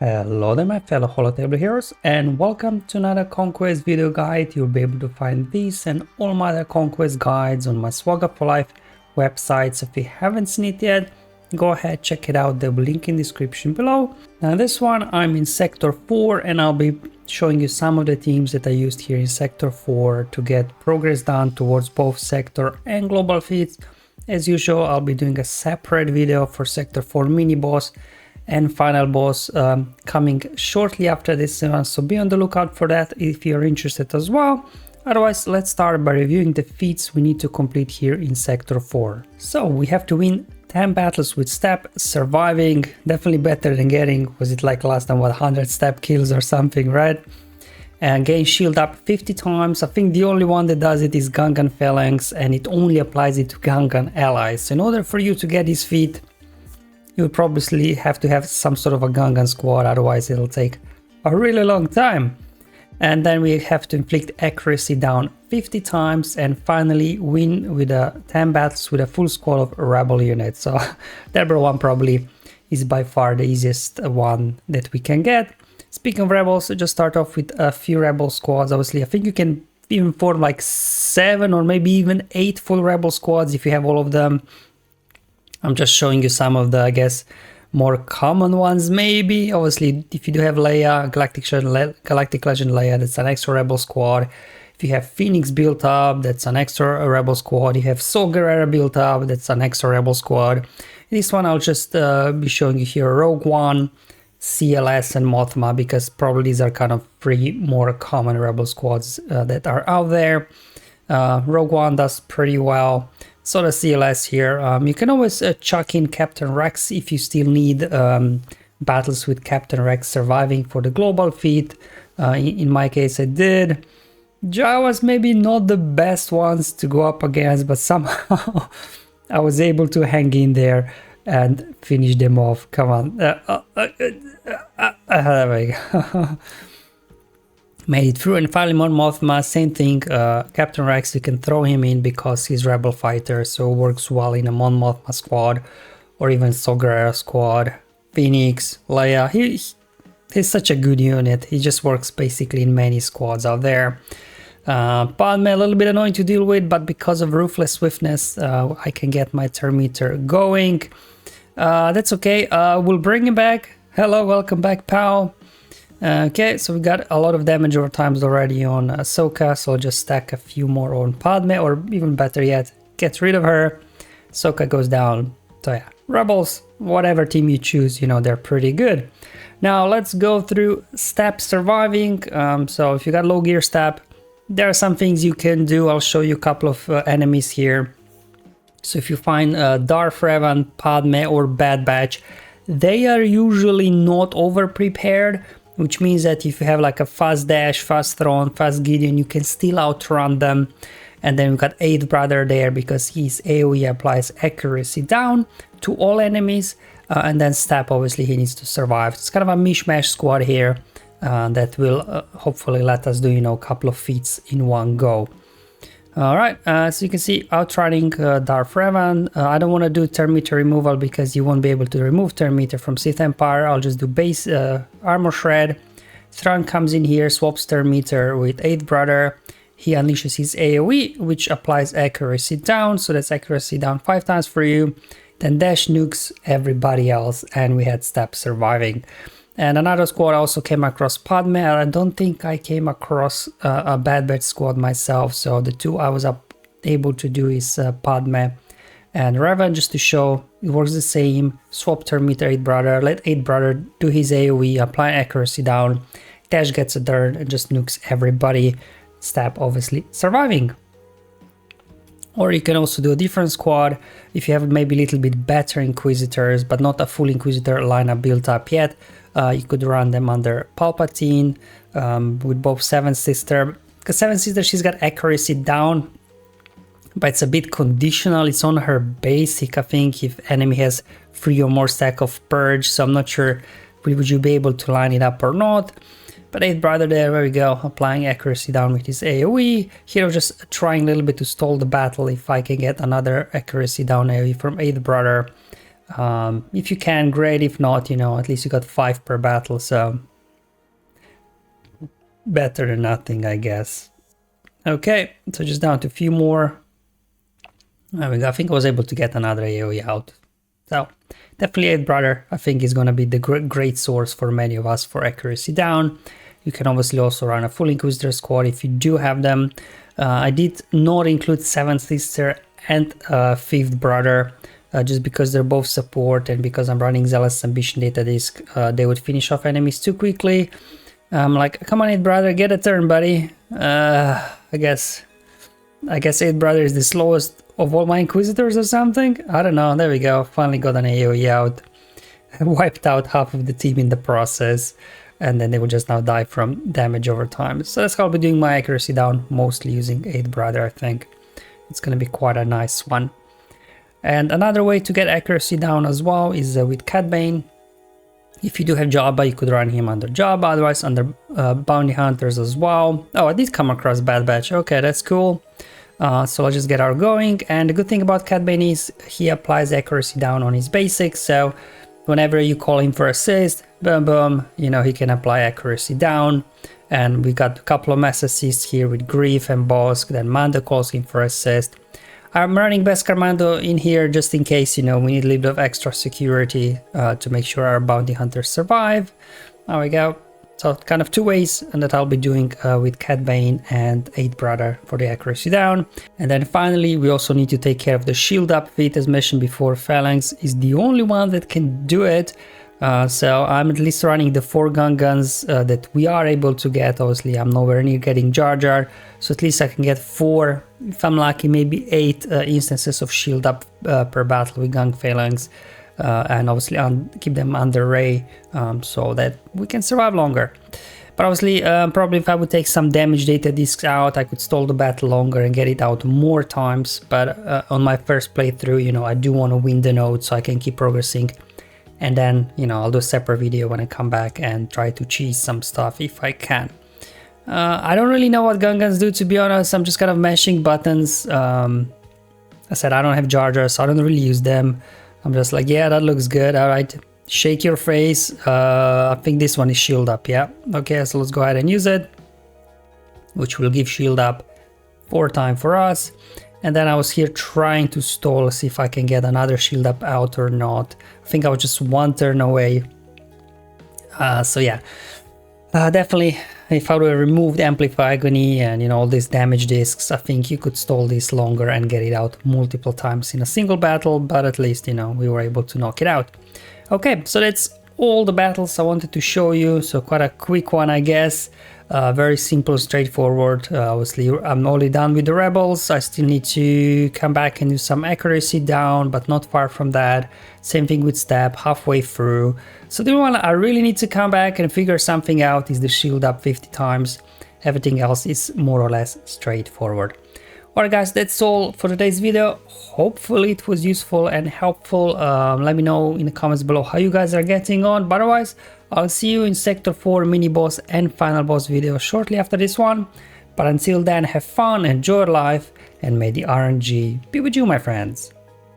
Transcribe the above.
Hello there my fellow holotable heroes, and welcome to another Conquest video guide. You'll be able to find these and all my other Conquest guides on my SWGOH for Life website, so if you haven't seen it yet, go ahead, check it out, there'll be a link in the description below. Now this one I'm in Sector 4 and I'll be showing you some of the teams that I used here in Sector 4 to get progress done towards both Sector and Global Feats. As usual, I'll be doing a separate video for Sector 4 mini boss and final boss coming shortly after this one, so be on the lookout for that if you're interested as well. Otherwise, let's start by reviewing the feats we need to complete here in Sector 4. So we have to win 10 battles with STAP, surviving, definitely better than getting, was it like last time, what, 100 STAP kills or something, right? And gain Shield Up 50 times. I think the only one that does it is Gungan Phalanx, and it only applies it to Gungan allies. So in order for you to get this feat, you'll probably have to have some sort of a Gungan squad, otherwise it'll take a really long time. And then we have to inflict accuracy down 50 times and finally win with 10 battles with a full squad of rebel units. So Deborah one probably is by far the easiest one that we can get. Speaking of rebels, just start off with a few rebel squads. Obviously, I think you can even form like 7 or maybe even 8 full rebel squads if you have all of them. I'm just showing you some of the, I guess, more common ones maybe. Obviously, if you do have Leia, Galactic Legend Leia, that's an extra rebel squad. If you have Phoenix built up, that's an extra rebel squad. You have Saw Gerrera built up, that's an extra rebel squad. This one I'll just be showing you here, Rogue One, CLS and Mothma, because probably these are kind of 3 more common rebel squads that are out there. Rogue One does pretty well. So the CLS here, you can always chuck in Captain Rex if you still need battles with Captain Rex surviving for the global feat. In my case I did. Jawas maybe not the best ones to go up against, but somehow I was able to hang in there and finish them off. Come on. There we go. Made it through. And finally Mon Mothma, same thing, Captain Rex, you can throw him in because he's rebel fighter, so works well in a Mon Mothma squad or even Saw Gerrera squad. Phoenix, Leia, he's such a good unit, he just works basically in many squads out there. Padme, a little bit annoying to deal with, but because of Ruthless Swiftness I can get my turn meter going. That's okay, we'll bring him back. Hello, welcome back, pal. Okay, so we got a lot of damage over times already on Ahsoka, so I'll just stack a few more on Padme, or even better yet, get rid of her. Ahsoka goes down. So yeah, Rebels, whatever team you choose, you know, they're pretty good. Now let's go through STAP surviving. So if you got low gear STAP, there are some things you can do. I'll show you a couple of enemies here. So if you find Darth Revan, Padme or Bad Batch, they are usually not over prepared, which means that if you have like a fast dash, fast thrown, fast Gideon, you can still outrun them. And then we've got 8th Brother there because his AoE applies accuracy down to all enemies. And then STAP, obviously he needs to survive. It's kind of a mishmash squad here that will hopefully let us do, you know, a couple of feats in one go. Alright, so you can see outrunning Darth Revan. I don't want to do turn meter removal because you won't be able to remove turn meter from Sith Empire. I'll just do base armor shred. Thrawn comes in here, swaps turn meter with 8th Brother. He unleashes his AoE, which applies accuracy down, so that's accuracy down 5 times for you. Then dash nukes everybody else, and we had STAP surviving. And another squad also came across Padme. I don't think I came across a Bad Batch squad myself, so the 2 I was able to do is Padme and Revan, just to show it works the same. Swap turn meter 8th Brother, let 8th Brother do his AoE, apply accuracy down, dash gets a turn and just nukes everybody. STAP obviously surviving. Or you can also do a different squad if you have maybe a little bit better Inquisitors, but not a full Inquisitor lineup built up yet. You could run them under Palpatine with both 7th Sister. Because 7th Sister, she's got accuracy down, but it's a bit conditional. It's on her basic, I think, if enemy has 3 or more stack of Purge. So I'm not sure would you be able to line it up or not. But 8th Brother there we go, applying accuracy down with his AoE. Here I'm just trying a little bit to stall the battle if I can get another accuracy down AoE from 8th Brother. If you can, great. If not, you know, at least you got 5 per battle, so better than nothing, I guess. Okay, so just down to a few more. There we go. I think I was able to get another AoE out. So definitely 8th Brother, I think, is going to be the great source for many of us for accuracy down. You can obviously also run a full Inquisitor squad if you do have them. I did not include 7th Sister and 5th Brother, just because they're both support, and because I'm running Zealous Ambition data disk, they would finish off enemies too quickly. I'm like, come on 8th Brother, get a turn, buddy. I guess 8th Brother is the slowest of all my Inquisitors or something. I don't know. There we go. Finally got an AoE out. Wiped out half of the team in the process, and then they will just now die from damage over time. So that's how I'll be doing my accuracy down, mostly using 8th Brother. I think it's going to be quite a nice one. And another way to get accuracy down as well is with Cad Bane. If you do have Jabba, you could run him under Jabba, otherwise under Bounty Hunters as well. Oh, I did come across Bad Batch. Okay, that's cool. So let's just get our going. And the good thing about Cad Bane is he applies accuracy down on his basics. So whenever you call him for assist, boom, boom, you know, he can apply accuracy down. And we got a couple of mass assists here with Grief and Bossk. Then Mando calls him for assist. I'm running Beskar Mando in here just in case, you know, we need a little bit of extra security to make sure our bounty hunters survive. There we go. So kind of 2 ways, and that I'll be doing with Cad Bane and 8th Brother for the accuracy down. And then finally, we also need to take care of the Shield Up feat, as mentioned before. Phalanx is the only one that can do it. So I'm at least running the 4 guns that we are able to get. Obviously, I'm nowhere near getting Jar Jar, so at least I can get 4, if I'm lucky, maybe 8 instances of Shield Up per battle with Gung Phalanx, and obviously keep them under Ray, so that we can survive longer. But obviously, probably if I would take some damage data discs out, I could stall the battle longer and get it out more times. But on my first playthrough, you know, I do want to win the node so I can keep progressing. And then, you know, I'll do a separate video when I come back and try to cheese some stuff if I can. I don't really know what guns do, to be honest. I'm just kind of mashing buttons. I said I don't have Jar Jar, so I don't really use them. I'm just like, yeah, that looks good. All right, shake your face. I think this one is Shield Up, yeah. Okay, so let's go ahead and use it, which will give Shield Up 4 times for us. And then I was here trying to stall, see if I can get another Shield Up out or not. I think I was just 1 turn away. So yeah, definitely, if I would have removed Amplify Agony and, you know, all these damage discs, I think you could stall this longer and get it out multiple times in a single battle. But at least, you know, we were able to knock it out. Okay, so that's all the battles I wanted to show you. So quite a quick one, I guess. Very simple, straightforward. Obviously, I'm already done with the rebels. I still need to come back and do some accuracy down, but not far from that. Same thing with STAP, halfway through. So the one I really need to come back and figure something out is the Shield Up 50 times. Everything else is more or less straightforward. Alright guys, that's all for today's video. Hopefully it was useful and helpful. Let me know in the comments below how you guys are getting on. But otherwise, I'll see you in Sector 4 mini boss and final boss video shortly after this one. But until then, have fun, enjoy life, and may the RNG be with you, my friends.